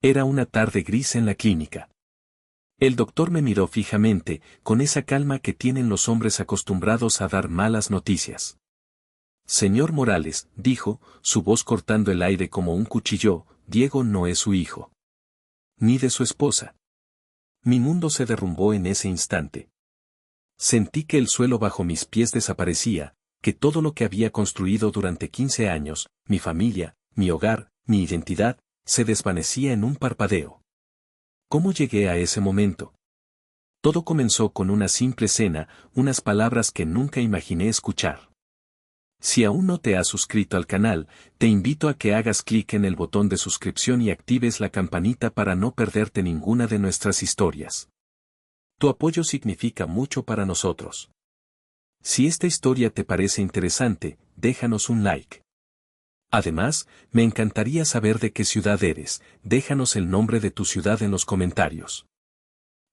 Era una tarde gris en la clínica. El doctor me miró fijamente, con esa calma que tienen los hombres acostumbrados a dar malas noticias. Señor Morales, dijo, su voz cortando el aire como un cuchillo, Diego no es su hijo. Ni de su esposa. Mi mundo se derrumbó en ese instante. Sentí que el suelo bajo mis pies desaparecía, que todo lo que había construido durante 15 años, mi familia, mi hogar, mi identidad, se desvanecía en un parpadeo. ¿Cómo llegué a ese momento? Todo comenzó con una simple escena, unas palabras que nunca imaginé escuchar. Si aún no te has suscrito al canal, te invito a que hagas clic en el botón de suscripción y actives la campanita para no perderte ninguna de nuestras historias. Tu apoyo significa mucho para nosotros. Si esta historia te parece interesante, déjanos un like. Además, me encantaría saber de qué ciudad eres, déjanos el nombre de tu ciudad en los comentarios.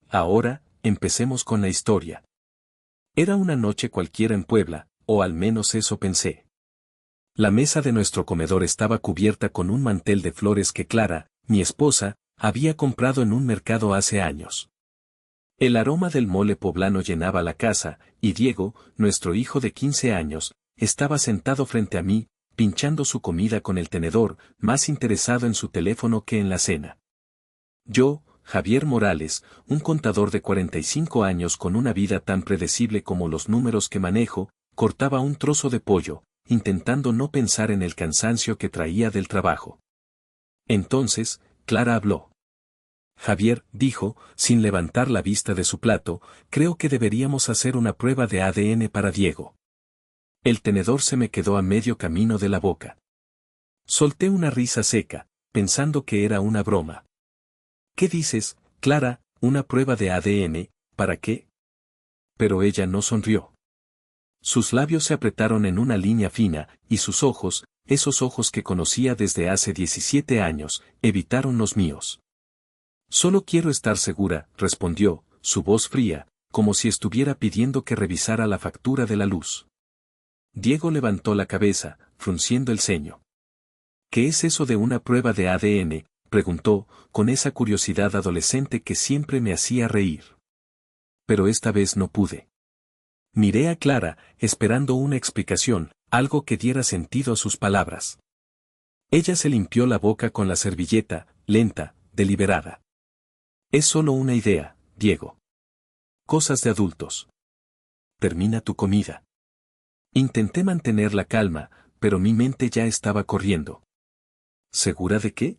Ahora, empecemos con la historia. Era una noche cualquiera en Puebla, o al menos eso pensé. La mesa de nuestro comedor estaba cubierta con un mantel de flores que Clara, mi esposa, había comprado en un mercado hace años. El aroma del mole poblano llenaba la casa, y Diego, nuestro hijo de 15 años, estaba sentado frente a mí, pinchando su comida con el tenedor, más interesado en su teléfono que en la cena. Yo, Javier Morales, un contador de 45 años con una vida tan predecible como los números que manejo, cortaba un trozo de pollo, intentando no pensar en el cansancio que traía del trabajo. Entonces, Clara habló. Javier, dijo, sin levantar la vista de su plato, creo que deberíamos hacer una prueba de ADN para Diego. El tenedor se me quedó a medio camino de la boca. Solté una risa seca, pensando que era una broma. ¿Qué dices, Clara, una prueba de ADN, para qué? Pero ella no sonrió. Sus labios se apretaron en una línea fina, y sus ojos, esos ojos que conocía desde hace 17 años, evitaron los míos. Solo quiero estar segura, respondió, su voz fría, como si estuviera pidiendo que revisara la factura de la luz. Diego levantó la cabeza, frunciendo el ceño. ¿Qué es eso de una prueba de ADN?, preguntó, con esa curiosidad adolescente que siempre me hacía reír. Pero esta vez no pude. Miré a Clara, esperando una explicación, algo que diera sentido a sus palabras. Ella se limpió la boca con la servilleta, lenta, deliberada. Es solo una idea, Diego. Cosas de adultos. Termina tu comida. Intenté mantener la calma, pero mi mente ya estaba corriendo. ¿Segura de qué?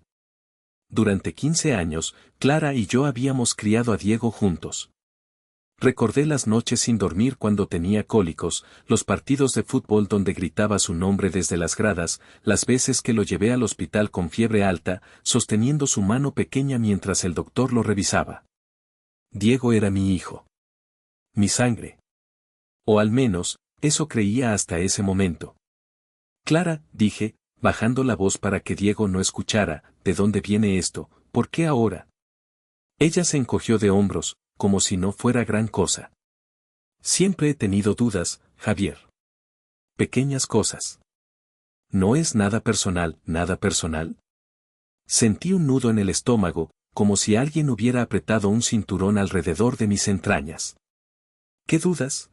Durante 15 años, Clara y yo habíamos criado a Diego juntos. Recordé las noches sin dormir cuando tenía cólicos, los partidos de fútbol donde gritaba su nombre desde las gradas, las veces que lo llevé al hospital con fiebre alta, sosteniendo su mano pequeña mientras el doctor lo revisaba. Diego era mi hijo. Mi sangre. O al menos, eso creía hasta ese momento. Clara, dije, bajando la voz para que Diego no escuchara, ¿de dónde viene esto? ¿Por qué ahora? Ella se encogió de hombros, como si no fuera gran cosa. Siempre he tenido dudas, Javier. Pequeñas cosas. ¿No es nada personal, nada personal? Sentí un nudo en el estómago, como si alguien hubiera apretado un cinturón alrededor de mis entrañas. ¿Qué dudas?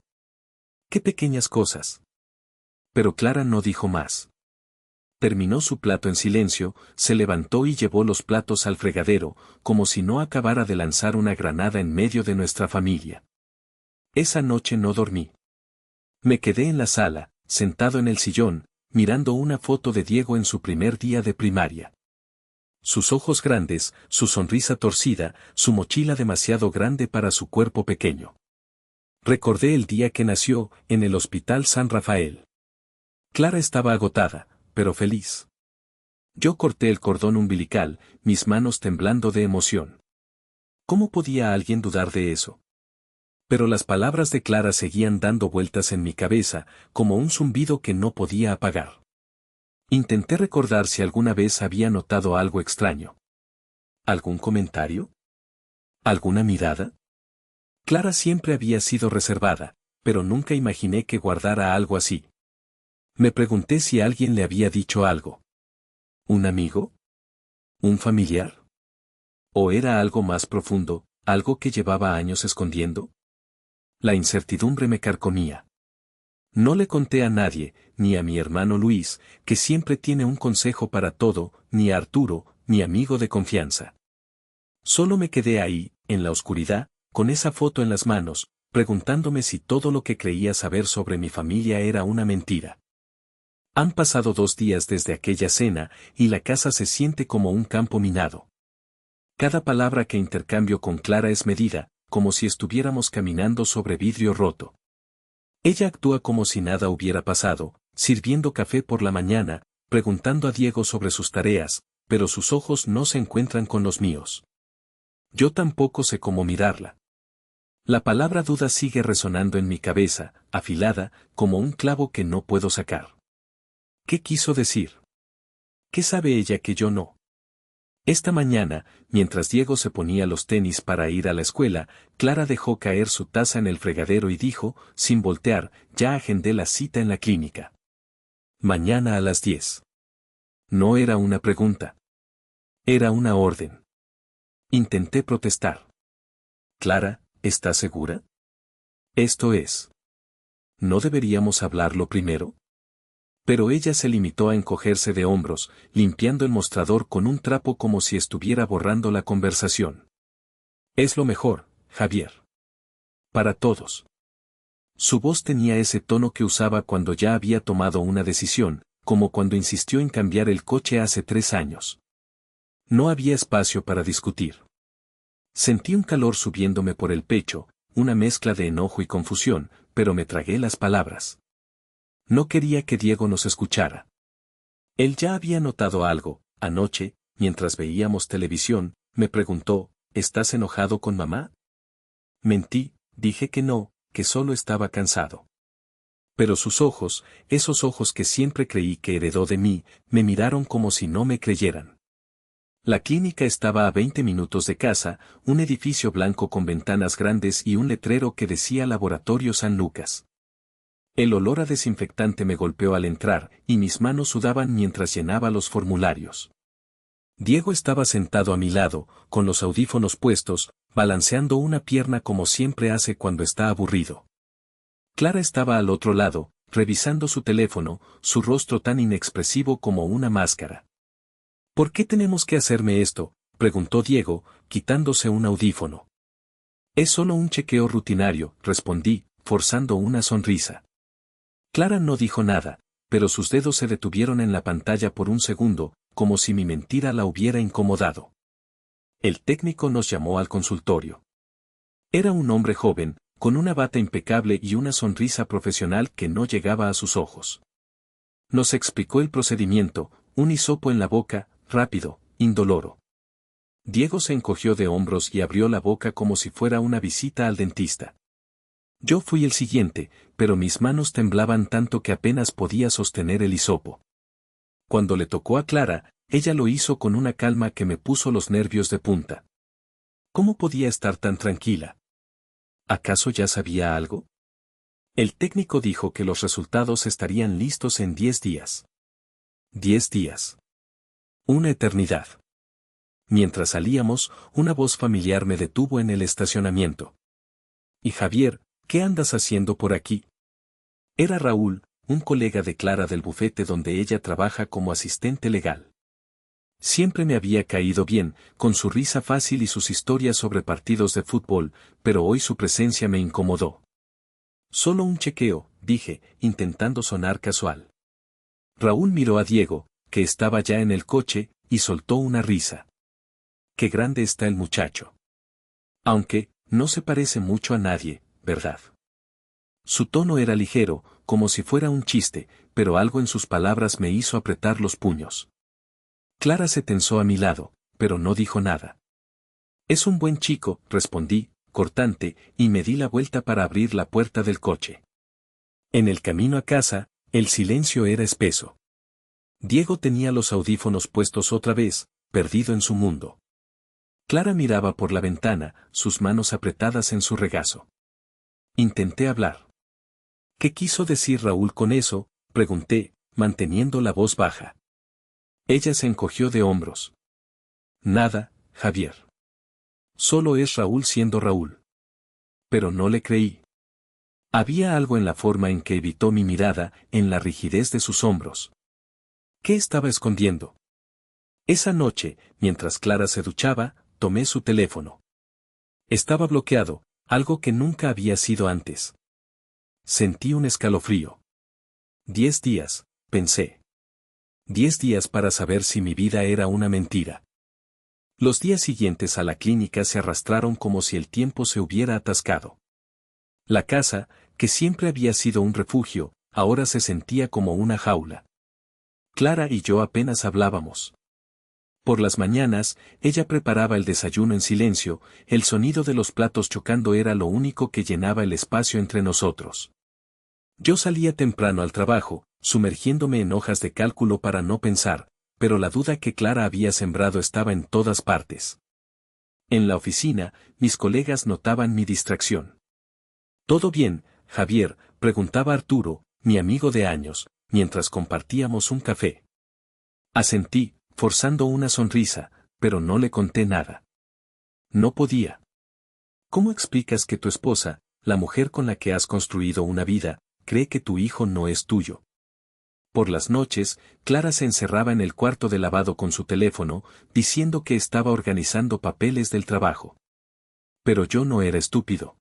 ¿Qué pequeñas cosas? Pero Clara no dijo más. Terminó su plato en silencio, se levantó y llevó los platos al fregadero, como si no acabara de lanzar una granada en medio de nuestra familia. Esa noche no dormí. Me quedé en la sala, sentado en el sillón, mirando una foto de Diego en su primer día de primaria. Sus ojos grandes, su sonrisa torcida, su mochila demasiado grande para su cuerpo pequeño. Recordé el día que nació, en el Hospital San Rafael. Clara estaba agotada, pero feliz. Yo corté el cordón umbilical, mis manos temblando de emoción. ¿Cómo podía alguien dudar de eso? Pero las palabras de Clara seguían dando vueltas en mi cabeza, como un zumbido que no podía apagar. Intenté recordar si alguna vez había notado algo extraño. ¿Algún comentario? ¿Alguna mirada? Clara siempre había sido reservada, pero nunca imaginé que guardara algo así. Me pregunté si alguien le había dicho algo. ¿Un amigo? ¿Un familiar? ¿O era algo más profundo, algo que llevaba años escondiendo? La incertidumbre me carcomía. No le conté a nadie, ni a mi hermano Luis, que siempre tiene un consejo para todo, ni a Arturo, mi amigo de confianza. Solo me quedé ahí, en la oscuridad, con esa foto en las manos, preguntándome si todo lo que creía saber sobre mi familia era una mentira. Han pasado 2 días desde aquella cena, y la casa se siente como un campo minado. Cada palabra que intercambio con Clara es medida, como si estuviéramos caminando sobre vidrio roto. Ella actúa como si nada hubiera pasado, sirviendo café por la mañana, preguntando a Diego sobre sus tareas, pero sus ojos no se encuentran con los míos. Yo tampoco sé cómo mirarla. La palabra duda sigue resonando en mi cabeza, afilada, como un clavo que no puedo sacar. ¿Qué quiso decir? ¿Qué sabe ella que yo no? Esta mañana, mientras Diego se ponía los tenis para ir a la escuela, Clara dejó caer su taza en el fregadero y dijo, sin voltear, ya agendé la cita en la clínica. Mañana a las 10. No era una pregunta. Era una orden. Intenté protestar. Clara, ¿estás segura? Esto es. ¿No deberíamos hablarlo primero? Pero ella se limitó a encogerse de hombros, limpiando el mostrador con un trapo como si estuviera borrando la conversación. Es lo mejor, Javier. Para todos. Su voz tenía ese tono que usaba cuando ya había tomado una decisión, como cuando insistió en cambiar el coche hace 3 años. No había espacio para discutir. Sentí un calor subiéndome por el pecho, una mezcla de enojo y confusión, pero me tragué las palabras. No quería que Diego nos escuchara. Él ya había notado algo. Anoche, mientras veíamos televisión, me preguntó, ¿estás enojado con mamá? Mentí, dije que no, que solo estaba cansado. Pero sus ojos, esos ojos que siempre creí que heredó de mí, me miraron como si no me creyeran. La clínica estaba a 20 minutos de casa, un edificio blanco con ventanas grandes y un letrero que decía Laboratorio San Lucas. El olor a desinfectante me golpeó al entrar, y mis manos sudaban mientras llenaba los formularios. Diego estaba sentado a mi lado, con los audífonos puestos, balanceando una pierna como siempre hace cuando está aburrido. Clara estaba al otro lado, revisando su teléfono, su rostro tan inexpresivo como una máscara. ¿Por qué tenemos que hacerme esto?, preguntó Diego, quitándose un audífono. Es solo un chequeo rutinario, respondí, forzando una sonrisa. Clara no dijo nada, pero sus dedos se detuvieron en la pantalla por un segundo, como si mi mentira la hubiera incomodado. El técnico nos llamó al consultorio. Era un hombre joven, con una bata impecable y una sonrisa profesional que no llegaba a sus ojos. Nos explicó el procedimiento, un hisopo en la boca, rápido, indoloro. Diego se encogió de hombros y abrió la boca como si fuera una visita al dentista. Yo fui el siguiente, pero mis manos temblaban tanto que apenas podía sostener el hisopo. Cuando le tocó a Clara, ella lo hizo con una calma que me puso los nervios de punta. ¿Cómo podía estar tan tranquila? ¿Acaso ya sabía algo? El técnico dijo que los resultados estarían listos en 10 días. 10 días. Una eternidad. Mientras salíamos, una voz familiar me detuvo en el estacionamiento. ¿Y Javier, qué andas haciendo por aquí? Era Raúl, un colega de Clara del bufete donde ella trabaja como asistente legal. Siempre me había caído bien, con su risa fácil y sus historias sobre partidos de fútbol, pero hoy su presencia me incomodó. Solo un chequeo, dije, intentando sonar casual. Raúl miró a Diego, que estaba ya en el coche, y soltó una risa. Qué grande está el muchacho. Aunque, no se parece mucho a nadie, ¿verdad? Su tono era ligero, como si fuera un chiste, pero algo en sus palabras me hizo apretar los puños. Clara se tensó a mi lado, pero no dijo nada. Es un buen chico, respondí, cortante, y me di la vuelta para abrir la puerta del coche. En el camino a casa, el silencio era espeso. Diego tenía los audífonos puestos otra vez, perdido en su mundo. Clara miraba por la ventana, sus manos apretadas en su regazo. Intenté hablar. ¿Qué quiso decir Raúl con eso?, pregunté, manteniendo la voz baja. Ella se encogió de hombros. Nada, Javier. Solo es Raúl siendo Raúl. Pero no le creí. Había algo en la forma en que evitó mi mirada, en la rigidez de sus hombros. ¿Qué estaba escondiendo? Esa noche, mientras Clara se duchaba, tomé su teléfono. Estaba bloqueado, algo que nunca había sido antes. Sentí un escalofrío. 10 días, pensé. 10 días para saber si mi vida era una mentira. Los días siguientes a la clínica se arrastraron como si el tiempo se hubiera atascado. La casa, que siempre había sido un refugio, ahora se sentía como una jaula. Clara y yo apenas hablábamos. Por las mañanas, ella preparaba el desayuno en silencio, el sonido de los platos chocando era lo único que llenaba el espacio entre nosotros. Yo salía temprano al trabajo, sumergiéndome en hojas de cálculo para no pensar, pero la duda que Clara había sembrado estaba en todas partes. En la oficina, mis colegas notaban mi distracción. ¿Todo bien, Javier?, preguntaba Arturo, mi amigo de años, mientras compartíamos un café. Asentí, forzando una sonrisa, pero no le conté nada. No podía. ¿Cómo explicas que tu esposa, la mujer con la que has construido una vida, cree que tu hijo no es tuyo? Por las noches, Clara se encerraba en el cuarto de lavado con su teléfono, diciendo que estaba organizando papeles del trabajo. Pero yo no era estúpido.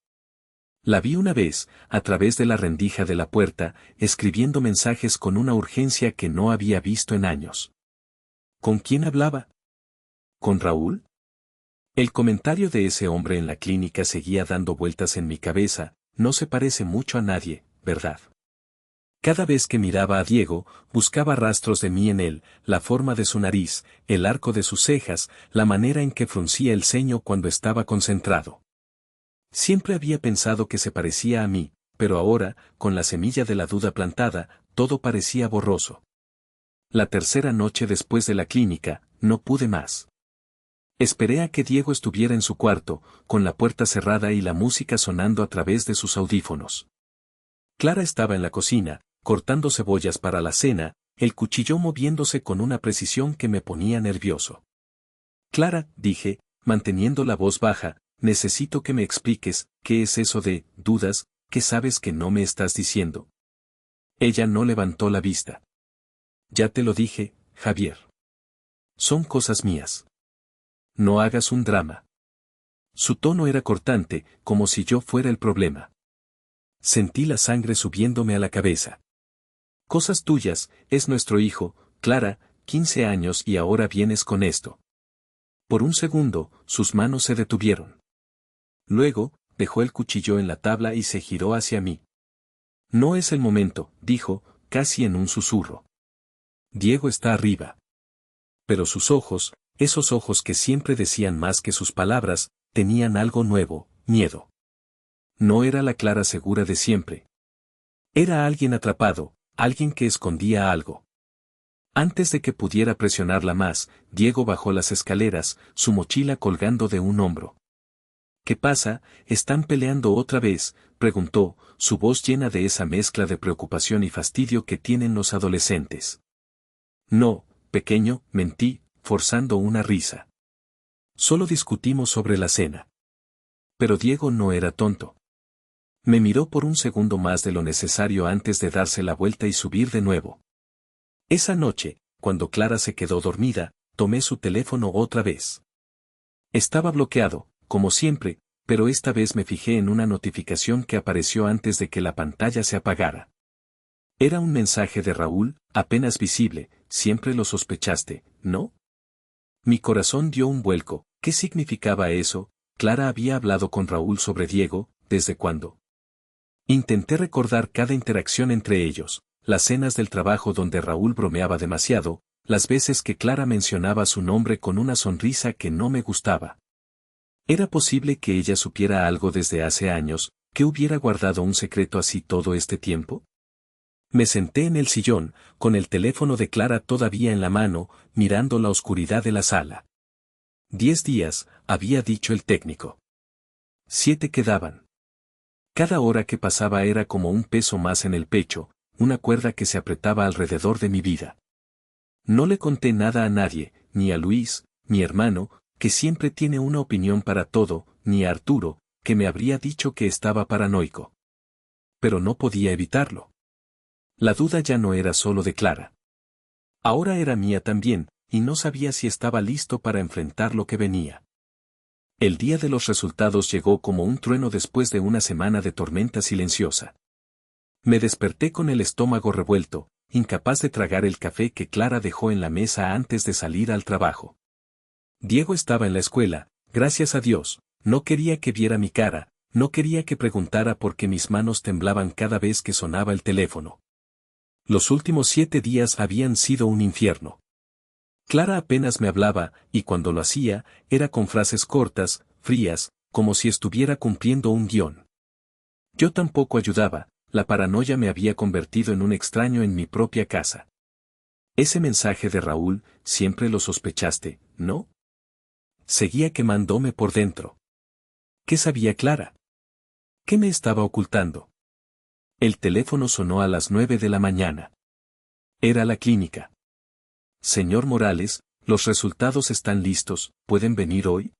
La vi una vez, a través de la rendija de la puerta, escribiendo mensajes con una urgencia que no había visto en años. ¿Con quién hablaba? ¿Con Raúl? El comentario de ese hombre en la clínica seguía dando vueltas en mi cabeza, no se parece mucho a nadie, ¿verdad? Cada vez que miraba a Diego, buscaba rastros de mí en él, la forma de su nariz, el arco de sus cejas, la manera en que fruncía el ceño cuando estaba concentrado. Siempre había pensado que se parecía a mí, pero ahora, con la semilla de la duda plantada, todo parecía borroso. La tercera noche después de la clínica, no pude más. Esperé a que Diego estuviera en su cuarto, con la puerta cerrada y la música sonando a través de sus audífonos. Clara estaba en la cocina, cortando cebollas para la cena, el cuchillo moviéndose con una precisión que me ponía nervioso. Clara, dije, manteniendo la voz baja, necesito que me expliques, ¿qué es eso de dudas, que sabes que no me estás diciendo? Ella no levantó la vista. Ya te lo dije, Javier. Son cosas mías. No hagas un drama. Su tono era cortante, como si yo fuera el problema. Sentí la sangre subiéndome a la cabeza. Cosas tuyas, es nuestro hijo, Clara, 15 años y ahora vienes con esto. Por un segundo, sus manos se detuvieron. Luego, dejó el cuchillo en la tabla y se giró hacia mí. No es el momento, dijo, casi en un susurro. Diego está arriba. Pero sus ojos, esos ojos que siempre decían más que sus palabras, tenían algo nuevo, miedo. No era la Clara segura de siempre. Era alguien atrapado, alguien que escondía algo. Antes de que pudiera presionarla más, Diego bajó las escaleras, su mochila colgando de un hombro. ¿Qué pasa? ¿Están peleando otra vez?, preguntó, su voz llena de esa mezcla de preocupación y fastidio que tienen los adolescentes. No, pequeño, mentí, forzando una risa. Solo discutimos sobre la cena. Pero Diego no era tonto. Me miró por un segundo más de lo necesario antes de darse la vuelta y subir de nuevo. Esa noche, cuando Clara se quedó dormida, tomé su teléfono otra vez. Estaba bloqueado, como siempre, pero esta vez me fijé en una notificación que apareció antes de que la pantalla se apagara. Era un mensaje de Raúl, apenas visible, siempre lo sospechaste, ¿no? Mi corazón dio un vuelco, ¿qué significaba eso? Clara había hablado con Raúl sobre Diego, ¿desde cuándo? Intenté recordar cada interacción entre ellos, las cenas del trabajo donde Raúl bromeaba demasiado, las veces que Clara mencionaba su nombre con una sonrisa que no me gustaba. ¿Era posible que ella supiera algo desde hace años, que hubiera guardado un secreto así todo este tiempo? Me senté en el sillón, con el teléfono de Clara todavía en la mano, mirando la oscuridad de la sala. 10 días, había dicho el técnico. 7 quedaban. Cada hora que pasaba era como un peso más en el pecho, una cuerda que se apretaba alrededor de mi vida. No le conté nada a nadie, ni a Luis, mi hermano, que siempre tiene una opinión para todo, ni a Arturo, que me habría dicho que estaba paranoico. Pero no podía evitarlo. La duda ya no era solo de Clara. Ahora era mía también, y no sabía si estaba listo para enfrentar lo que venía. El día de los resultados llegó como un trueno después de una semana de tormenta silenciosa. Me desperté con el estómago revuelto, incapaz de tragar el café que Clara dejó en la mesa antes de salir al trabajo. Diego estaba en la escuela, gracias a Dios, no quería que viera mi cara, no quería que preguntara por qué mis manos temblaban cada vez que sonaba el teléfono. Los últimos 7 días habían sido un infierno. Clara apenas me hablaba, y cuando lo hacía, era con frases cortas, frías, como si estuviera cumpliendo un guión. Yo tampoco ayudaba, la paranoia me había convertido en un extraño en mi propia casa. Ese mensaje de Raúl, siempre lo sospechaste, ¿no? Seguía quemándome por dentro. ¿Qué sabía Clara? ¿Qué me estaba ocultando? El teléfono sonó a las 9 de la mañana. Era la clínica. Señor Morales, los resultados están listos, ¿pueden venir hoy?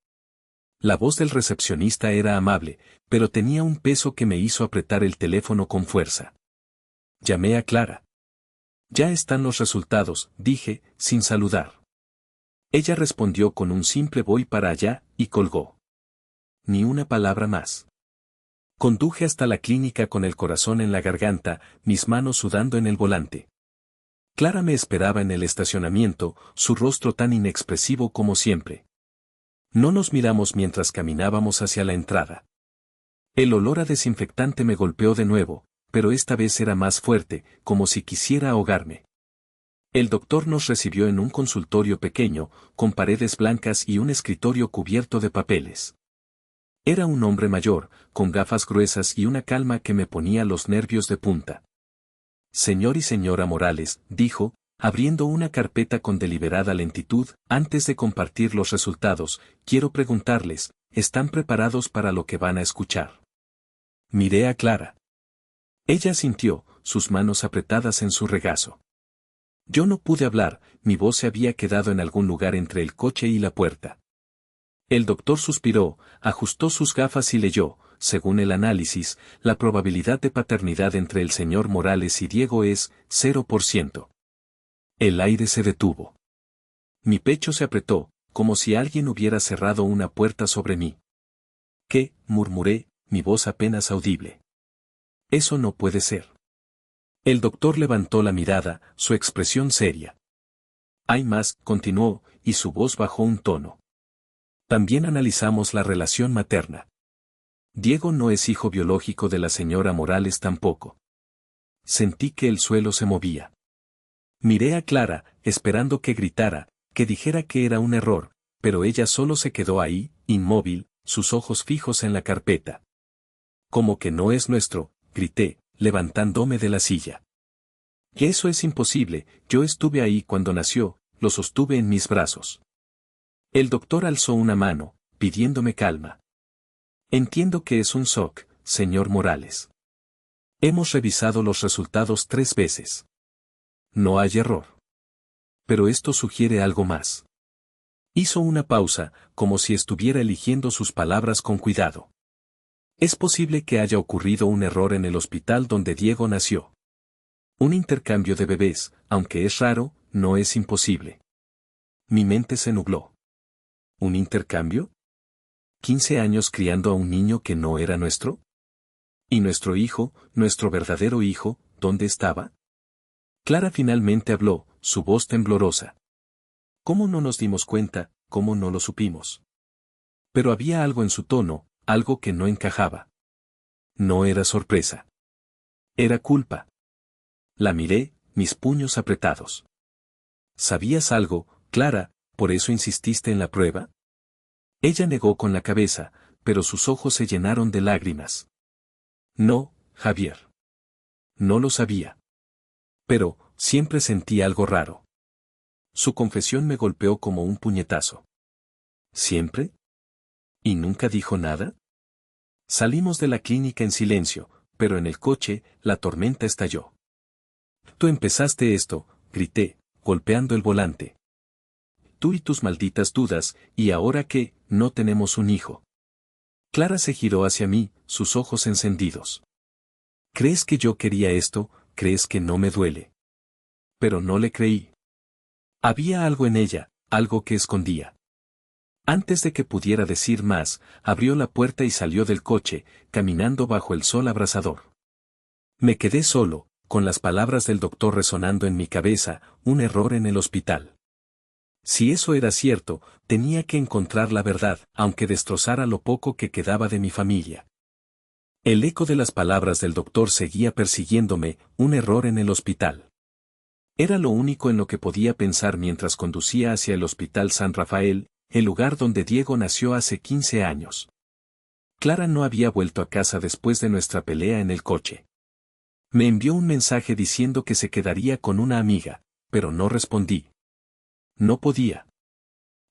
La voz del recepcionista era amable, pero tenía un peso que me hizo apretar el teléfono con fuerza. Llamé a Clara. Ya están los resultados, dije, sin saludar. Ella respondió con un simple voy para allá, y colgó. Ni una palabra más. Conduje hasta la clínica con el corazón en la garganta, mis manos sudando en el volante. Clara me esperaba en el estacionamiento, su rostro tan inexpresivo como siempre. No nos miramos mientras caminábamos hacia la entrada. El olor a desinfectante me golpeó de nuevo, pero esta vez era más fuerte, como si quisiera ahogarme. El doctor nos recibió en un consultorio pequeño, con paredes blancas y un escritorio cubierto de papeles. Era un hombre mayor, con gafas gruesas y una calma que me ponía los nervios de punta. Señor y señora Morales, dijo, abriendo una carpeta con deliberada lentitud, antes de compartir los resultados, quiero preguntarles, ¿están preparados para lo que van a escuchar? Miré a Clara. Ella sintió, sus manos apretadas en su regazo. Yo no pude hablar, mi voz se había quedado en algún lugar entre el coche y la puerta. El doctor suspiró, ajustó sus gafas y leyó, según el análisis, la probabilidad de paternidad entre el señor Morales y Diego es 0%. El aire se detuvo. Mi pecho se apretó, como si alguien hubiera cerrado una puerta sobre mí. ¿Qué? Murmuré, mi voz apenas audible. Eso no puede ser. El doctor levantó la mirada, su expresión seria. Hay más, continuó, y su voz bajó un tono. También analizamos la relación materna. Diego no es hijo biológico de la señora Morales tampoco. Sentí que el suelo se movía. Miré a Clara, esperando que gritara, que dijera que era un error, pero ella solo se quedó ahí, inmóvil, sus ojos fijos en la carpeta. Como que no es nuestro, grité, levantándome de la silla. Que eso es imposible, yo estuve ahí cuando nació, lo sostuve en mis brazos. El doctor alzó una mano, pidiéndome calma. Entiendo que es un shock, señor Morales. Hemos revisado los resultados 3 veces. No hay error. Pero esto sugiere algo más. Hizo una pausa, como si estuviera eligiendo sus palabras con cuidado. Es posible que haya ocurrido un error en el hospital donde Diego nació. Un intercambio de bebés, aunque es raro, no es imposible. Mi mente se nubló. ¿Un intercambio? ¿15 años criando a un niño que no era nuestro? ¿Y nuestro hijo, nuestro verdadero hijo, dónde estaba? Clara finalmente habló, su voz temblorosa. ¿Cómo no nos dimos cuenta, cómo no lo supimos? Pero había algo en su tono, algo que no encajaba. No era sorpresa. Era culpa. La miré, mis puños apretados. ¿Sabías algo, Clara, por eso insististe en la prueba? Ella negó con la cabeza, pero sus ojos se llenaron de lágrimas. No, Javier. No lo sabía. Pero, siempre sentí algo raro. Su confesión me golpeó como un puñetazo. ¿Siempre? ¿Y nunca dijo nada? Salimos de la clínica en silencio, pero en el coche, la tormenta estalló. Tú empezaste esto, grité, golpeando el volante. Tú y tus malditas dudas, y ahora que, no tenemos un hijo. Clara se giró hacia mí, sus ojos encendidos. ¿Crees que yo quería esto? ¿Crees que no me duele? Pero no le creí. Había algo en ella, algo que escondía. Antes de que pudiera decir más, abrió la puerta y salió del coche, caminando bajo el sol abrasador. Me quedé solo, con las palabras del doctor resonando en mi cabeza, un error en el hospital. Si eso era cierto, tenía que encontrar la verdad, aunque destrozara lo poco que quedaba de mi familia. El eco de las palabras del doctor seguía persiguiéndome, un error en el hospital. Era lo único en lo que podía pensar mientras conducía hacia el Hospital San Rafael, el lugar donde Diego nació hace 15 años. Clara no había vuelto a casa después de nuestra pelea en el coche. Me envió un mensaje diciendo que se quedaría con una amiga, pero no respondí. No podía.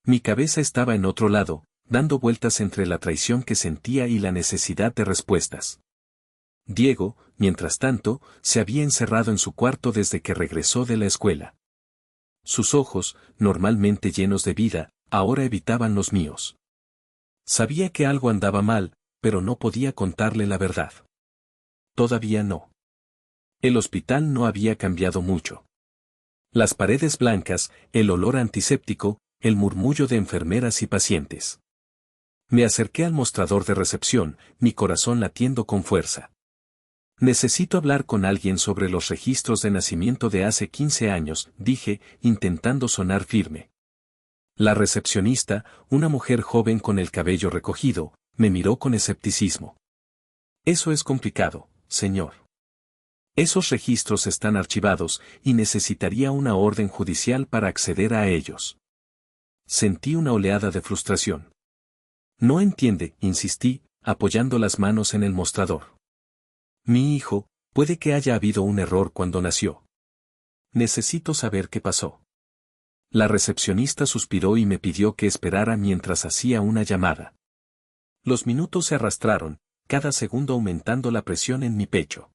Mi cabeza estaba en otro lado, dando vueltas entre la traición que sentía y la necesidad de respuestas. Diego, mientras tanto, se había encerrado en su cuarto desde que regresó de la escuela. Sus ojos, normalmente llenos de vida, ahora evitaban los míos. Sabía que algo andaba mal, pero no podía contarle la verdad. Todavía no. El hospital no había cambiado mucho. Las paredes blancas, el olor antiséptico, el murmullo de enfermeras y pacientes. Me acerqué al mostrador de recepción, mi corazón latiendo con fuerza. Necesito hablar con alguien sobre los registros de nacimiento de hace 15 años, dije, intentando sonar firme. La recepcionista, una mujer joven con el cabello recogido, me miró con escepticismo. Eso es complicado, señor. Esos registros están archivados y necesitaría una orden judicial para acceder a ellos. Sentí una oleada de frustración. No entiende, insistí, apoyando las manos en el mostrador. Mi hijo, puede que haya habido un error cuando nació. Necesito saber qué pasó. La recepcionista suspiró y me pidió que esperara mientras hacía una llamada. Los minutos se arrastraron, cada segundo aumentando la presión en mi pecho.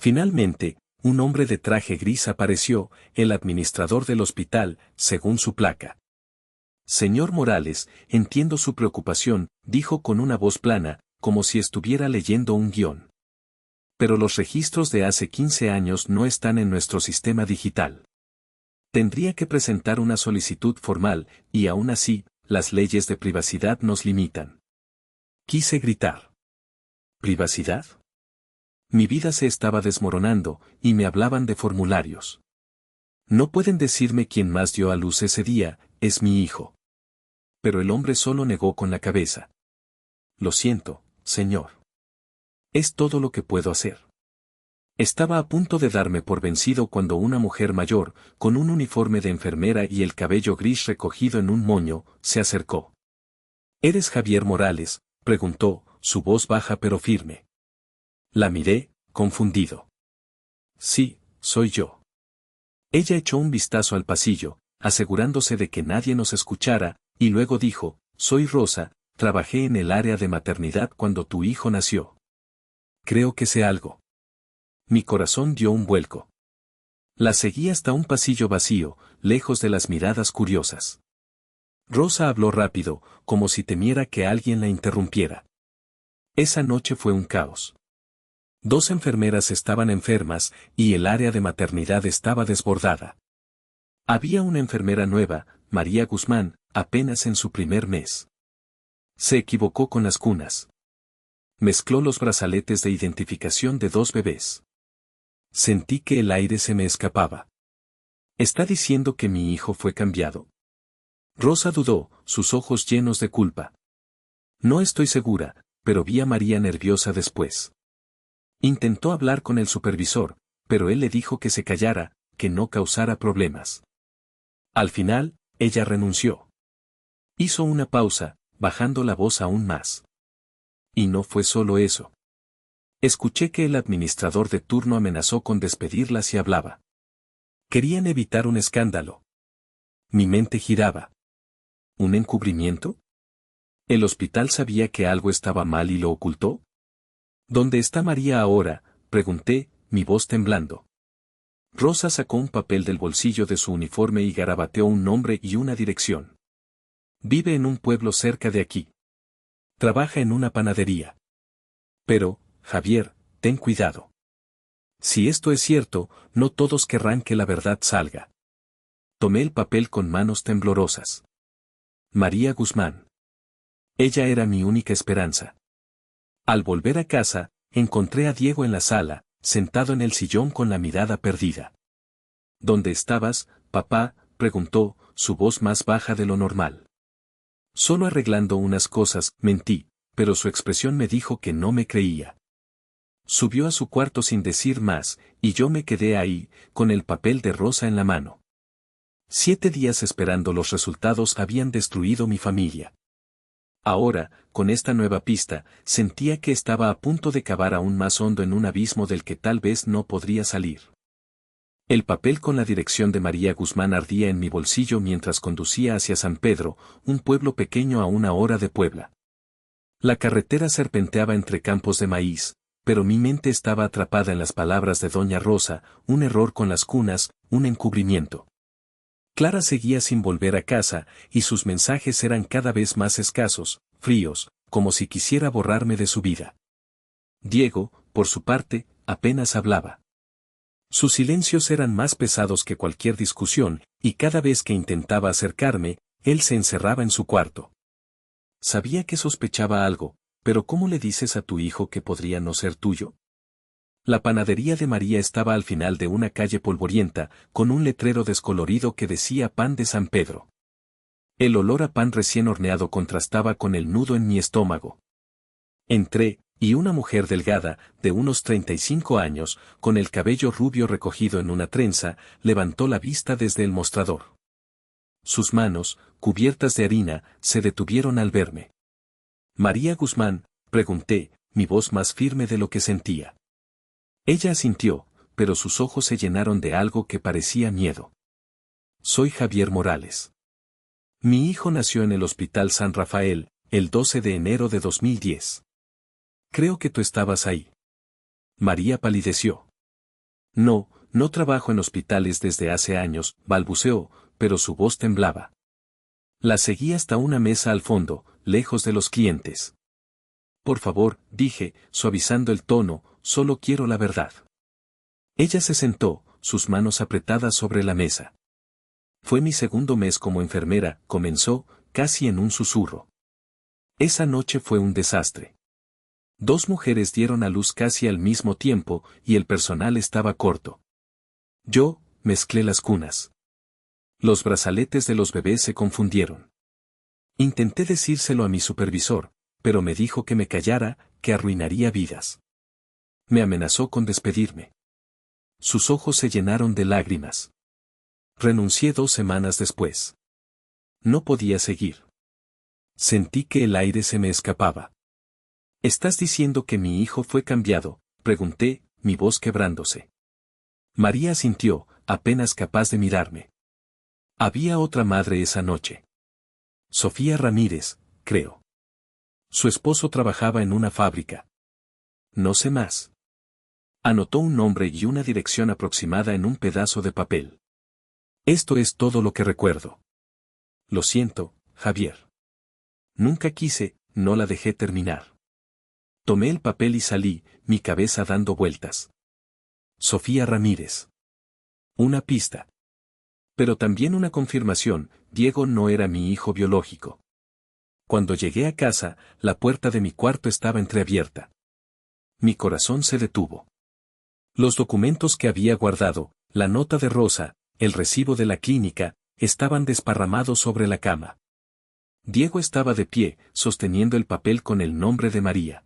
Finalmente, un hombre de traje gris apareció, el administrador del hospital, según su placa. Señor Morales, entiendo su preocupación, dijo con una voz plana, como si estuviera leyendo un guión. Pero los registros de hace 15 años no están en nuestro sistema digital. Tendría que presentar una solicitud formal, y aún así, las leyes de privacidad nos limitan. Quise gritar. ¿Privacidad? Mi vida se estaba desmoronando, y me hablaban de formularios. No pueden decirme quién más dio a luz ese día, es mi hijo. Pero el hombre solo negó con la cabeza. Lo siento, señor. Es todo lo que puedo hacer. Estaba a punto de darme por vencido cuando una mujer mayor, con un uniforme de enfermera y el cabello gris recogido en un moño, se acercó. ¿Eres Javier Morales?, preguntó, su voz baja pero firme. La miré, confundido. Sí, soy yo. Ella echó un vistazo al pasillo, asegurándose de que nadie nos escuchara, y luego dijo, soy Rosa, trabajé en el área de maternidad cuando tu hijo nació. Creo que sé algo. Mi corazón dio un vuelco. La seguí hasta un pasillo vacío, lejos de las miradas curiosas. Rosa habló rápido, como si temiera que alguien la interrumpiera. Esa noche fue un caos. 2 enfermeras estaban enfermas, y el área de maternidad estaba desbordada. Había una enfermera nueva, María Guzmán, apenas en su primer mes. Se equivocó con las cunas. Mezcló los brazaletes de identificación de 2 bebés. Sentí que el aire se me escapaba. ¿Está diciendo que mi hijo fue cambiado? Rosa dudó, sus ojos llenos de culpa. No estoy segura, pero vi a María nerviosa después. Intentó hablar con el supervisor, pero él le dijo que se callara, que no causara problemas. Al final, ella renunció. Hizo una pausa, bajando la voz aún más. Y no fue solo eso. Escuché que el administrador de turno amenazó con despedirla si hablaba. Querían evitar un escándalo. Mi mente giraba. ¿Un encubrimiento? ¿El hospital sabía que algo estaba mal y lo ocultó? ¿Dónde está María ahora?, pregunté, mi voz temblando. Rosa sacó un papel del bolsillo de su uniforme y garabateó un nombre y una dirección. Vive en un pueblo cerca de aquí. Trabaja en una panadería. Pero, Javier, ten cuidado. Si esto es cierto, no todos querrán que la verdad salga. Tomé el papel con manos temblorosas. María Guzmán. Ella era mi única esperanza. Al volver a casa, encontré a Diego en la sala, sentado en el sillón con la mirada perdida. ¿Dónde estabas, papá?, preguntó, su voz más baja de lo normal. Solo arreglando unas cosas, mentí, pero su expresión me dijo que no me creía. Subió a su cuarto sin decir más, y yo me quedé ahí, con el papel de Rosa en la mano. 7 días esperando los resultados habían destruido mi familia. Ahora, con esta nueva pista, sentía que estaba a punto de cavar aún más hondo en un abismo del que tal vez no podría salir. El papel con la dirección de María Guzmán ardía en mi bolsillo mientras conducía hacia San Pedro, un pueblo pequeño a 1 hora de Puebla. La carretera serpenteaba entre campos de maíz, pero mi mente estaba atrapada en las palabras de Doña Rosa, un error con las cunas, un encubrimiento. Clara seguía sin volver a casa, y sus mensajes eran cada vez más escasos, fríos, como si quisiera borrarme de su vida. Diego, por su parte, apenas hablaba. Sus silencios eran más pesados que cualquier discusión, y cada vez que intentaba acercarme, él se encerraba en su cuarto. Sabía que sospechaba algo, pero ¿cómo le dices a tu hijo que podría no ser tuyo? La panadería de María estaba al final de una calle polvorienta, con un letrero descolorido que decía Pan de San Pedro. El olor a pan recién horneado contrastaba con el nudo en mi estómago. Entré, y una mujer delgada, de unos 35 años, con el cabello rubio recogido en una trenza, levantó la vista desde el mostrador. Sus manos, cubiertas de harina, se detuvieron al verme. María Guzmán, pregunté, mi voz más firme de lo que sentía. Ella asintió, pero sus ojos se llenaron de algo que parecía miedo. Soy Javier Morales. Mi hijo nació en el Hospital San Rafael, el 12 de enero de 2010. Creo que tú estabas ahí. María palideció. No, no trabajo en hospitales desde hace años, balbuceó, pero su voz temblaba. La seguí hasta una mesa al fondo, lejos de los clientes. Por favor, dije, suavizando el tono, solo quiero la verdad. Ella se sentó, sus manos apretadas sobre la mesa. Fue mi segundo mes como enfermera, comenzó, casi en un susurro. Esa noche fue un desastre. 2 mujeres dieron a luz casi al mismo tiempo, y el personal estaba corto. Yo, mezclé las cunas. Los brazaletes de los bebés se confundieron. Intenté decírselo a mi supervisor, pero me dijo que me callara, que arruinaría vidas. Me amenazó con despedirme. Sus ojos se llenaron de lágrimas. Renuncié 2 semanas después. No podía seguir. Sentí que el aire se me escapaba. ¿Estás diciendo que mi hijo fue cambiado?, pregunté, mi voz quebrándose. María asintió, apenas capaz de mirarme. Había otra madre esa noche. Sofía Ramírez, creo. Su esposo trabajaba en una fábrica. No sé más. Anotó un nombre y una dirección aproximada en un pedazo de papel. Esto es todo lo que recuerdo. Lo siento, Javier. Nunca quise, no la dejé terminar. Tomé el papel y salí, mi cabeza dando vueltas. Sofía Ramírez. Una pista. Pero también una confirmación, Diego no era mi hijo biológico. Cuando llegué a casa, la puerta de mi cuarto estaba entreabierta. Mi corazón se detuvo. Los documentos que había guardado, la nota de Rosa, el recibo de la clínica, estaban desparramados sobre la cama. Diego estaba de pie, sosteniendo el papel con el nombre de María.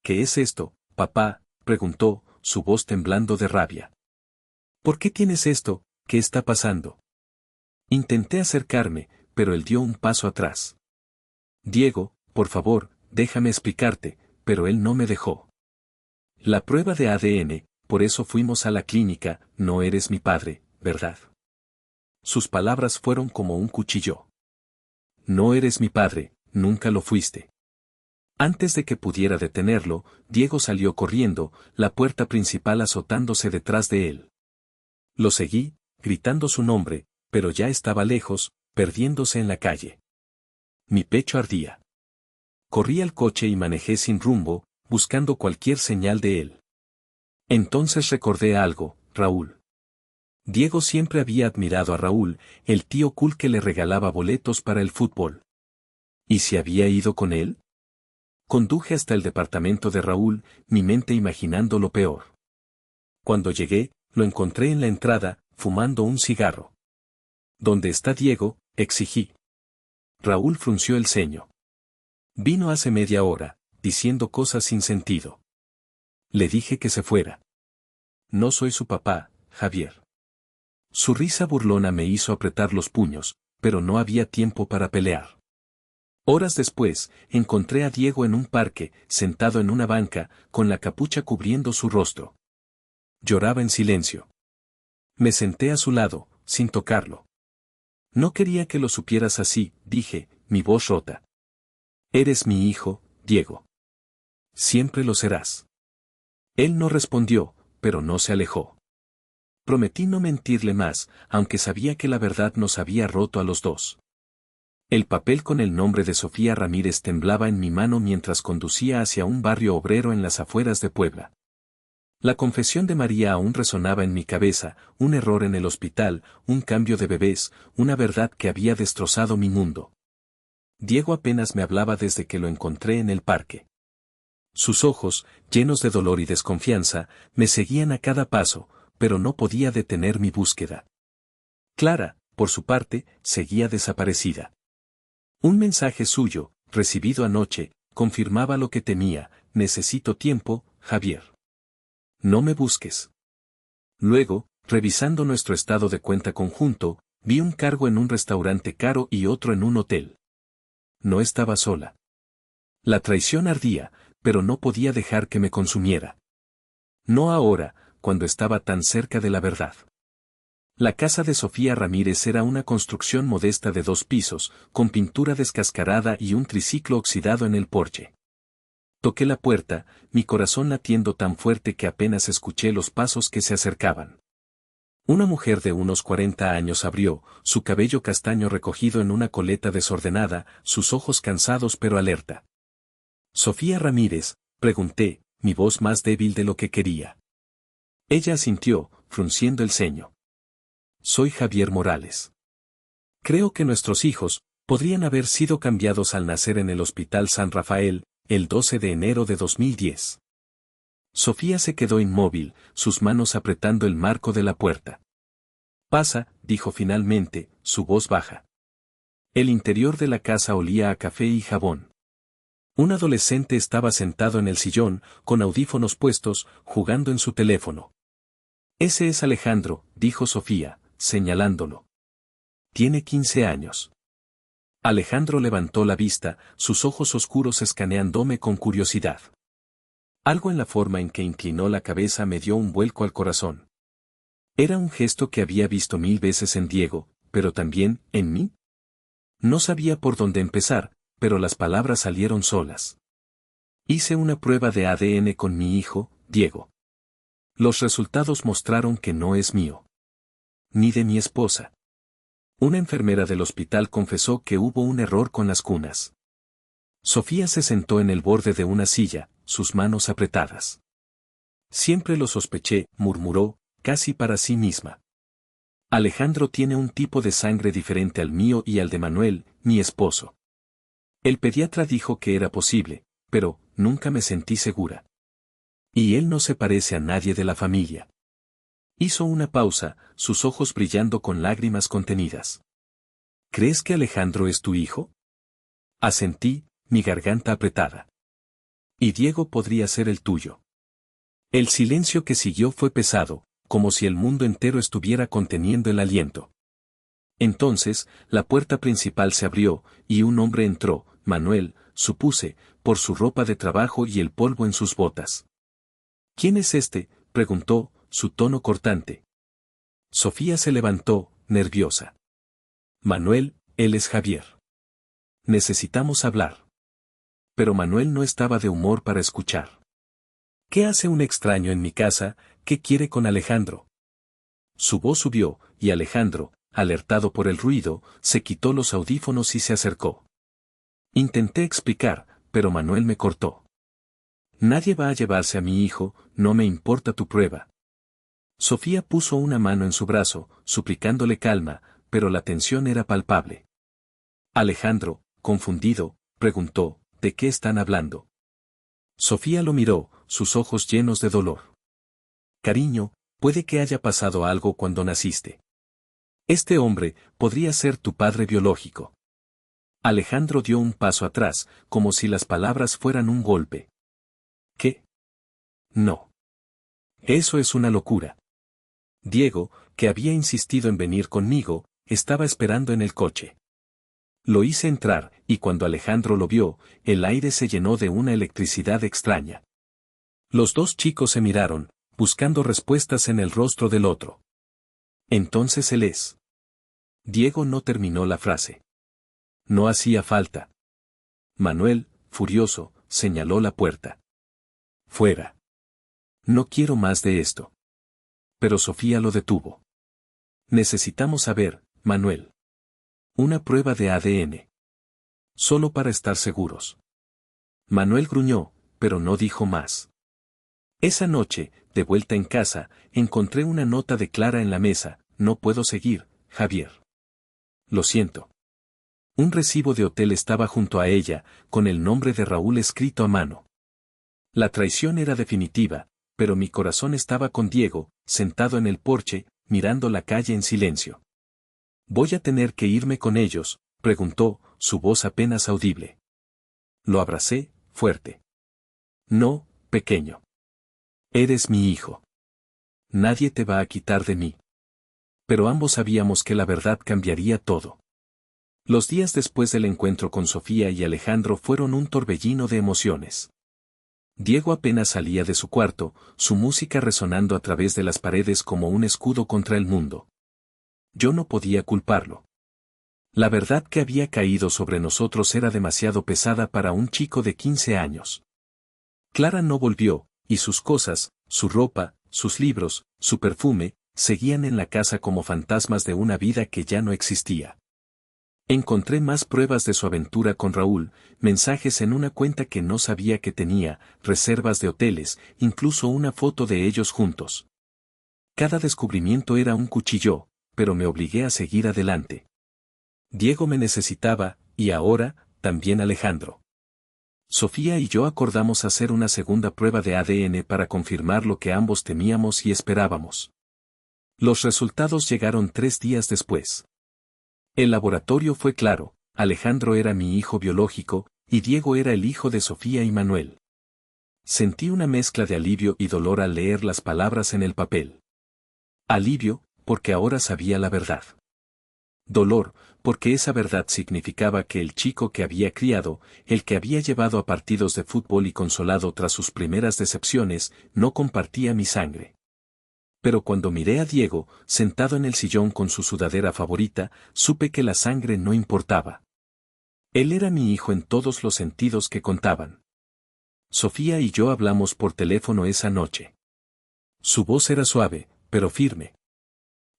¿Qué es esto, papá?, preguntó, su voz temblando de rabia. ¿Por qué tienes esto? ¿Qué está pasando? Intenté acercarme, pero él dio un paso atrás. Diego, por favor, déjame explicarte, pero él no me dejó. La prueba de ADN, por eso fuimos a la clínica, no eres mi padre, ¿verdad? Sus palabras fueron como un cuchillo. No eres mi padre, nunca lo fuiste. Antes de que pudiera detenerlo, Diego salió corriendo, la puerta principal azotándose detrás de él. Lo seguí, gritando su nombre, pero ya estaba lejos, perdiéndose en la calle. Mi pecho ardía. Corrí al coche y manejé sin rumbo, buscando cualquier señal de él. Entonces recordé algo, Raúl. Diego siempre había admirado a Raúl, el tío cool que le regalaba boletos para el fútbol. ¿Y si había ido con él? Conduje hasta el departamento de Raúl, mi mente imaginando lo peor. Cuando llegué, lo encontré en la entrada, fumando un cigarro. ¿Dónde está Diego?, exigí. Raúl frunció el ceño. Vino hace media hora, diciendo cosas sin sentido. Le dije que se fuera. No soy su papá, Javier. Su risa burlona me hizo apretar los puños, pero no había tiempo para pelear. Horas después, encontré a Diego en un parque, sentado en una banca, con la capucha cubriendo su rostro. Lloraba en silencio. Me senté a su lado, sin tocarlo. No quería que lo supieras así, dije, mi voz rota. Eres mi hijo, Diego. Siempre lo serás. Él no respondió, pero no se alejó. Prometí no mentirle más, aunque sabía que la verdad nos había roto a los dos. El papel con el nombre de Sofía Ramírez temblaba en mi mano mientras conducía hacia un barrio obrero en las afueras de Puebla. La confesión de María aún resonaba en mi cabeza, un error en el hospital, un cambio de bebés, una verdad que había destrozado mi mundo. Diego apenas me hablaba desde que lo encontré en el parque. Sus ojos, llenos de dolor y desconfianza, me seguían a cada paso, pero no podía detener mi búsqueda. Clara, por su parte, seguía desaparecida. Un mensaje suyo, recibido anoche, confirmaba lo que temía: necesito tiempo, Javier. No me busques. Luego, revisando nuestro estado de cuenta conjunto, vi un cargo en un restaurante caro y otro en un hotel. No estaba sola. La traición ardía, pero no podía dejar que me consumiera. No ahora, cuando estaba tan cerca de la verdad. La casa de Sofía Ramírez era una construcción modesta de 2 pisos, con pintura descascarada y un triciclo oxidado en el porche. Toqué la puerta, mi corazón latiendo tan fuerte que apenas escuché los pasos que se acercaban. Una mujer de unos 40 años abrió, su cabello castaño recogido en una coleta desordenada, sus ojos cansados pero alerta. «¿Sofía Ramírez?», pregunté, mi voz más débil de lo que quería. Ella asintió, frunciendo el ceño. «Soy Javier Morales. Creo que nuestros hijos podrían haber sido cambiados al nacer en el Hospital San Rafael, el 12 de enero de 2010. Sofía se quedó inmóvil, sus manos apretando el marco de la puerta. «Pasa», dijo finalmente, su voz baja. El interior de la casa olía a café y jabón. Un adolescente estaba sentado en el sillón, con audífonos puestos, jugando en su teléfono. «Ese es Alejandro», dijo Sofía, señalándolo. «Tiene 15 años». Alejandro levantó la vista, sus ojos oscuros escaneándome con curiosidad. Algo en la forma en que inclinó la cabeza me dio un vuelco al corazón. Era un gesto que había visto 1000 veces en Diego, pero también, ¿en mí? No sabía por dónde empezar, pero las palabras salieron solas. Hice una prueba de ADN con mi hijo, Diego. Los resultados mostraron que no es mío. Ni de mi esposa. Una enfermera del hospital confesó que hubo un error con las cunas. Sofía se sentó en el borde de una silla, sus manos apretadas. «Siempre lo sospeché», murmuró, casi para sí misma. «Alejandro tiene un tipo de sangre diferente al mío y al de Manuel, mi esposo. El pediatra dijo que era posible, pero nunca me sentí segura. Y él no se parece a nadie de la familia». Hizo una pausa, sus ojos brillando con lágrimas contenidas. «¿Crees que Alejandro es tu hijo?». Asentí, mi garganta apretada. «Y Diego podría ser el tuyo». El silencio que siguió fue pesado, como si el mundo entero estuviera conteniendo el aliento. Entonces, la puerta principal se abrió, y un hombre entró, Manuel, supuse, por su ropa de trabajo y el polvo en sus botas. «¿Quién es este?», preguntó, su tono cortante. Sofía se levantó, nerviosa. «Manuel, él es Javier. Necesitamos hablar». Pero Manuel no estaba de humor para escuchar. «¿Qué hace un extraño en mi casa? ¿Qué quiere con Alejandro?». Su voz subió, y Alejandro, alertado por el ruido, se quitó los audífonos y se acercó. Intenté explicar, pero Manuel me cortó. Nadie va a llevarse a mi hijo, no me importa tu prueba. Sofía puso una mano en su brazo, suplicándole calma, pero la tensión era palpable. Alejandro, confundido, preguntó, ¿de qué están hablando? Sofía lo miró, sus ojos llenos de dolor. Cariño, puede que haya pasado algo cuando naciste. Este hombre podría ser tu padre biológico. Alejandro dio un paso atrás, como si las palabras fueran un golpe. ¿Qué? No. Eso es una locura. Diego, que había insistido en venir conmigo, estaba esperando en el coche. Lo hice entrar, y cuando Alejandro lo vio, el aire se llenó de una electricidad extraña. Los dos chicos se miraron, buscando respuestas en el rostro del otro. Entonces él es. Diego no terminó la frase. No hacía falta. Manuel, furioso, señaló la puerta. Fuera. No quiero más de esto. Pero Sofía lo detuvo. Necesitamos saber, Manuel. Una prueba de ADN. Solo para estar seguros. Manuel gruñó, pero no dijo más. Esa noche, de vuelta en casa, encontré una nota de Clara en la mesa: no puedo seguir, Javier. Lo siento. Un recibo de hotel estaba junto a ella, con el nombre de Raúl escrito a mano. La traición era definitiva, pero mi corazón estaba con Diego, sentado en el porche, mirando la calle en silencio. ¿Voy a tener que irme con ellos?, preguntó, su voz apenas audible. Lo abracé, fuerte. No, pequeño. Eres mi hijo. Nadie te va a quitar de mí. Pero ambos sabíamos que la verdad cambiaría todo. Los días después del encuentro con Sofía y Alejandro fueron un torbellino de emociones. Diego apenas salía de su cuarto, su música resonando a través de las paredes como un escudo contra el mundo. Yo no podía culparlo. La verdad que había caído sobre nosotros era demasiado pesada para un chico de 15 años. Clara no volvió, y sus cosas, su ropa, sus libros, su perfume, seguían en la casa como fantasmas de una vida que ya no existía. Encontré más pruebas de su aventura con Raúl, mensajes en una cuenta que no sabía que tenía, reservas de hoteles, incluso una foto de ellos juntos. Cada descubrimiento era un cuchillo, pero me obligué a seguir adelante. Diego me necesitaba, y ahora, también Alejandro. Sofía y yo acordamos hacer una segunda prueba de ADN para confirmar lo que ambos temíamos y esperábamos. Los resultados llegaron 3 días después. El laboratorio fue claro: Alejandro era mi hijo biológico, y Diego era el hijo de Sofía y Manuel. Sentí una mezcla de alivio y dolor al leer las palabras en el papel. Alivio, porque ahora sabía la verdad. Dolor, porque esa verdad significaba que el chico que había criado, el que había llevado a partidos de fútbol y consolado tras sus primeras decepciones, no compartía mi sangre. Pero cuando miré a Diego, sentado en el sillón con su sudadera favorita, supe que la sangre no importaba. Él era mi hijo en todos los sentidos que contaban. Sofía y yo hablamos por teléfono esa noche. Su voz era suave, pero firme.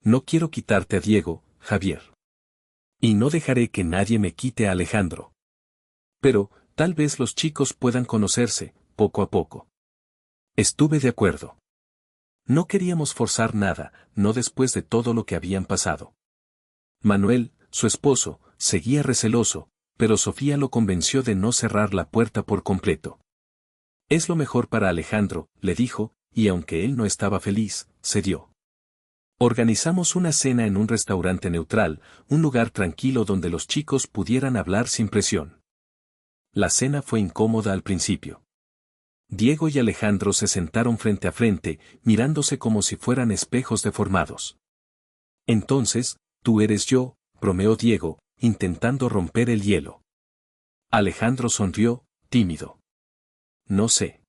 No quiero quitarte a Diego, Javier. Y no dejaré que nadie me quite a Alejandro. Pero, tal vez los chicos puedan conocerse, poco a poco. Estuve de acuerdo. No queríamos forzar nada, no después de todo lo que habían pasado. Manuel, su esposo, seguía receloso, pero Sofía lo convenció de no cerrar la puerta por completo. Es lo mejor para Alejandro, le dijo, y aunque él no estaba feliz, cedió. Organizamos una cena en un restaurante neutral, un lugar tranquilo donde los chicos pudieran hablar sin presión. La cena fue incómoda al principio. Diego y Alejandro se sentaron frente a frente, mirándose como si fueran espejos deformados. Entonces, tú eres yo, bromeó Diego, intentando romper el hielo. Alejandro sonrió, tímido. No sé.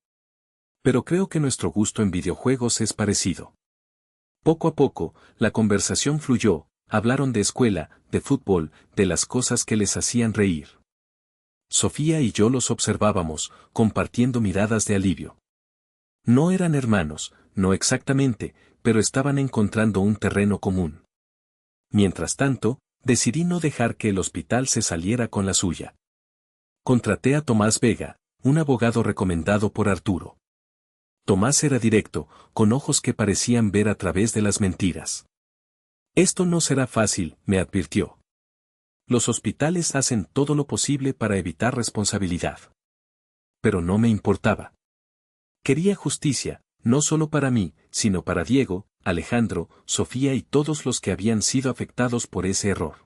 Pero creo que nuestro gusto en videojuegos es parecido. Poco a poco, la conversación fluyó, hablaron de escuela, de fútbol, de las cosas que les hacían reír. Sofía y yo los observábamos, compartiendo miradas de alivio. No eran hermanos, no exactamente, pero estaban encontrando un terreno común. Mientras tanto, decidí no dejar que el hospital se saliera con la suya. Contraté a Tomás Vega, un abogado recomendado por Arturo. Tomás era directo, con ojos que parecían ver a través de las mentiras. Esto no será fácil, me advirtió. Los hospitales hacen todo lo posible para evitar responsabilidad. Pero no me importaba. Quería justicia, no solo para mí, sino para Diego, Alejandro, Sofía y todos los que habían sido afectados por ese error.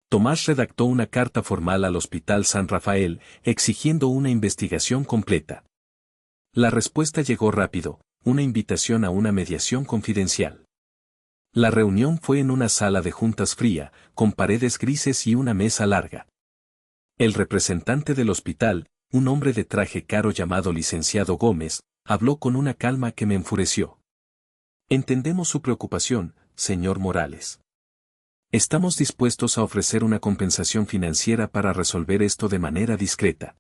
Tomás redactó una carta formal al Hospital San Rafael, exigiendo una investigación completa. La respuesta llegó rápido, una invitación a una mediación confidencial. La reunión fue en una sala de juntas fría, con paredes grises y una mesa larga. El representante del hospital, un hombre de traje caro llamado licenciado Gómez, habló con una calma que me enfureció. Entendemos su preocupación, señor Morales. Estamos dispuestos a ofrecer una compensación financiera para resolver esto de manera discreta.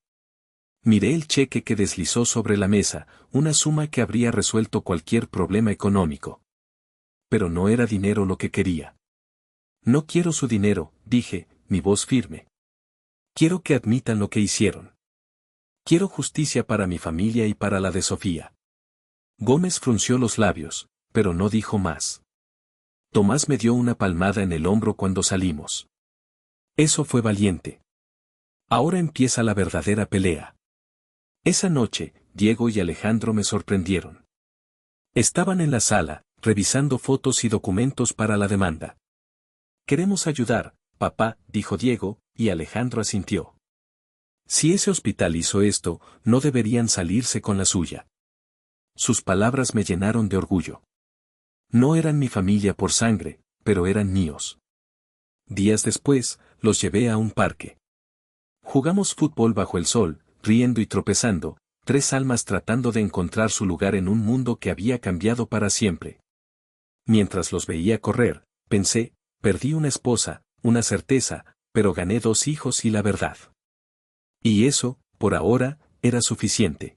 Miré el cheque que deslizó sobre la mesa, una suma que habría resuelto cualquier problema económico. Pero no era dinero lo que quería. No quiero su dinero, dije, mi voz firme. Quiero que admitan lo que hicieron. Quiero justicia para mi familia y para la de Sofía. Gómez frunció los labios, pero no dijo más. Tomás me dio una palmada en el hombro cuando salimos. Eso fue valiente. Ahora empieza la verdadera pelea. Esa noche, Diego y Alejandro me sorprendieron. Estaban en la sala, revisando fotos y documentos para la demanda. Queremos ayudar, papá, dijo Diego, y Alejandro asintió. Si ese hospital hizo esto, no deberían salirse con la suya. Sus palabras me llenaron de orgullo. No eran mi familia por sangre, pero eran míos. Días después, los llevé a un parque. Jugamos fútbol bajo el sol, riendo y tropezando, 3 almas tratando de encontrar su lugar en un mundo que había cambiado para siempre. Mientras los veía correr, pensé, perdí una esposa, una certeza, pero gané 2 hijos y la verdad. Y eso, por ahora, era suficiente.